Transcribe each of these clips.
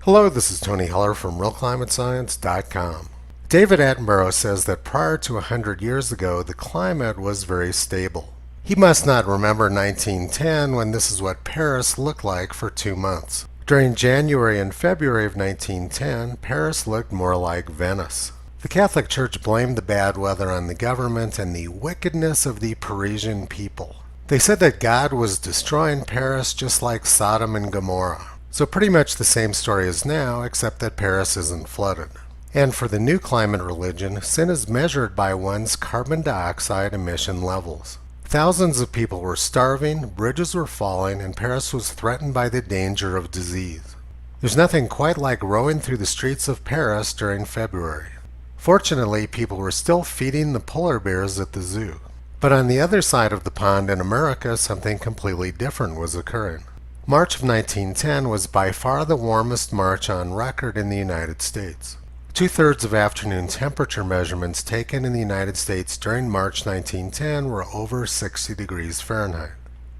Hello, this is Tony Heller from RealClimateScience.com. David Attenborough says that prior to 100 years ago, the climate was very stable. He must not remember 1910 when this is what Paris looked like for 2 months. During January and February of 1910, Paris looked more like Venice. The Catholic Church blamed the bad weather on the government and the wickedness of the Parisian people. They said that God was destroying Paris just like Sodom and Gomorrah. So pretty much the same story as now, except that Paris isn't flooded. And for the new climate religion, sin is measured by one's carbon dioxide emission levels. Thousands of people were starving, bridges were falling, and Paris was threatened by the danger of disease. There's nothing quite like rowing through the streets of Paris during February. Fortunately, people were still feeding the polar bears at the zoo. But on the other side of the pond in America, something completely different was occurring. March of 1910 was by far the warmest March on record in the United States. 2/3 of afternoon temperature measurements taken in the United States during March 1910 were over 60 degrees Fahrenheit.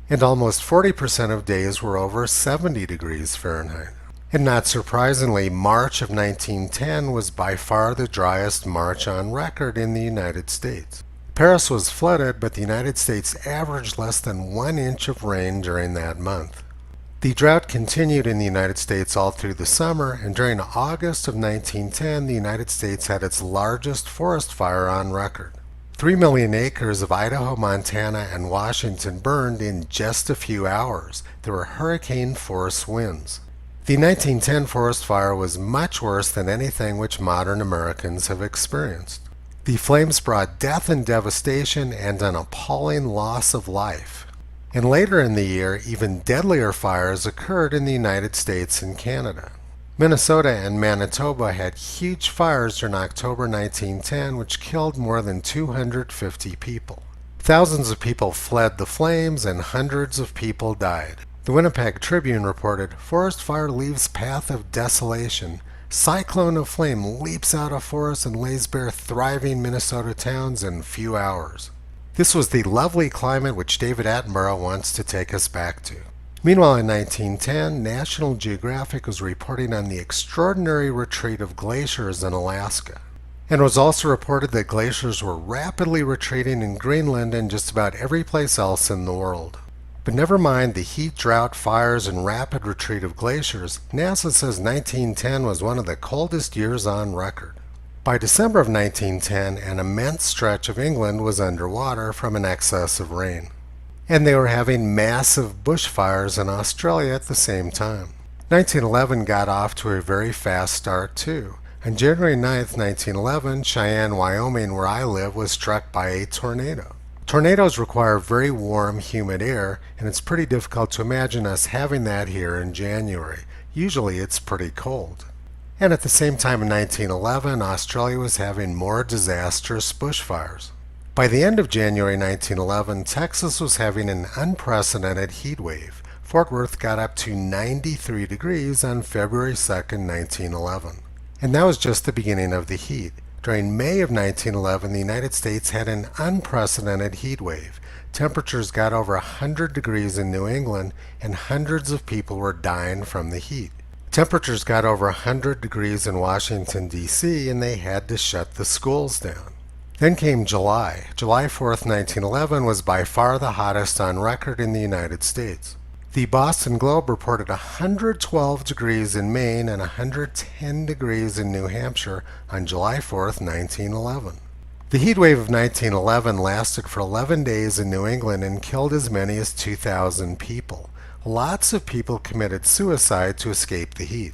And almost 40% of days were over 70 degrees Fahrenheit. And not surprisingly, March of 1910 was by far the driest March on record in the United States. Paris was flooded, but the United States averaged less than 1 inch of rain during that month. The drought continued in the United States all through the summer, and during August of 1910, the United States had its largest forest fire on record. 3 million acres of Idaho, Montana, and Washington burned in just a few hours. There were hurricane-force winds. The 1910 forest fire was much worse than anything which modern Americans have experienced. The flames brought death and devastation and an appalling loss of life. And later in the year, even deadlier fires occurred in the United States and Canada. Minnesota and Manitoba had huge fires during October 1910, which killed more than 250 people. Thousands of people fled the flames and hundreds of people died. The Winnipeg Tribune reported, "Forest fire leaves path of desolation. Cyclone of flame leaps out of forest and lays bare thriving Minnesota towns in few hours." This was the lovely climate which David Attenborough wants to take us back to. Meanwhile, in 1910, National Geographic was reporting on the extraordinary retreat of glaciers in Alaska. And it was also reported that glaciers were rapidly retreating in Greenland and just about every place else in the world. But never mind the heat, drought, fires, and rapid retreat of glaciers, NASA says 1910 was one of the coldest years on record. By December of 1910, an immense stretch of England was underwater from an excess of rain. And they were having massive bushfires in Australia at the same time. 1911 got off to a very fast start too. On January 9th, 1911, Cheyenne, Wyoming, where I live, was struck by a tornado. Tornadoes require very warm, humid air, and it's pretty difficult to imagine us having that here in January. Usually it's pretty cold. And at the same time in 1911, Australia was having more disastrous bushfires. By the end of January 1911, Texas was having an unprecedented heat wave. Fort Worth got up to 93 degrees on February 2nd, 1911. And that was just the beginning of the heat. During May of 1911, the United States had an unprecedented heat wave. Temperatures got over 100 degrees in New England, and hundreds of people were dying from the heat. Temperatures got over 100 degrees in Washington, D.C., and they had to shut the schools down. Then came July. July 4th, 1911 was by far the hottest on record in the United States. The Boston Globe reported 112 degrees in Maine and 110 degrees in New Hampshire on July 4th, 1911. The heat wave of 1911 lasted for 11 days in New England and killed as many as 2,000 people. Lots of people committed suicide to escape the heat.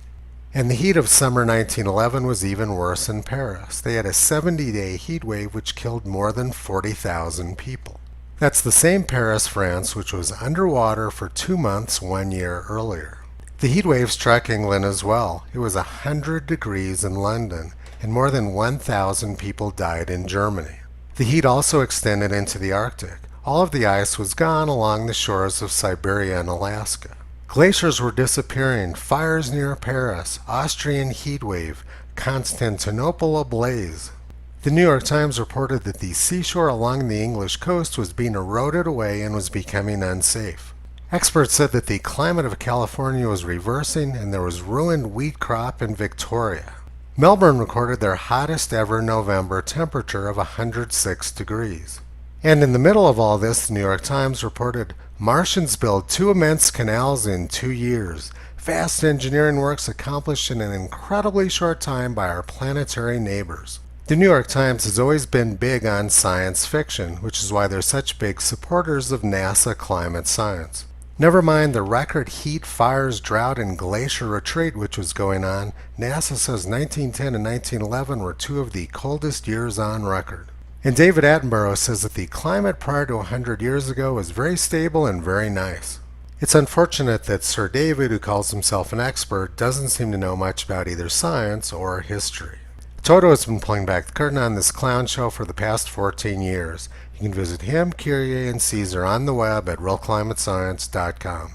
And the heat of summer 1911 was even worse in Paris. They had a 70-day heat wave which killed more than 40,000 people. That's the same Paris, France, which was underwater for 2 months 1 year earlier. The heat wave struck England as well. It was 100 degrees in London, and more than 1,000 people died in Germany. The heat also extended into the Arctic. All of the ice was gone along the shores of Siberia and Alaska. Glaciers were disappearing, fires near Paris, Austrian heat wave, Constantinople ablaze. The New York Times reported that the seashore along the English coast was being eroded away and was becoming unsafe. Experts said that the climate of California was reversing and there was ruined wheat crop in Victoria. Melbourne recorded their hottest ever November temperature of 106 degrees. And in the middle of all this, the New York Times reported, Martians build 2 immense canals in 2 years. Vast engineering works accomplished in an incredibly short time by our planetary neighbors. The New York Times has always been big on science fiction, which is why they're such big supporters of NASA climate science. Never mind the record heat, fires, drought, and glacier retreat which was going on, NASA says 1910 and 1911 were 2 of the coldest years on record. And David Attenborough says that the climate prior to 100 years ago was very stable and very nice. It's unfortunate that Sir David, who calls himself an expert, doesn't seem to know much about either science or history. Toto has been pulling back the curtain on this clown show for the past 14 years. You can visit him, Kyrie, and Caesar on the web at realclimatescience.com.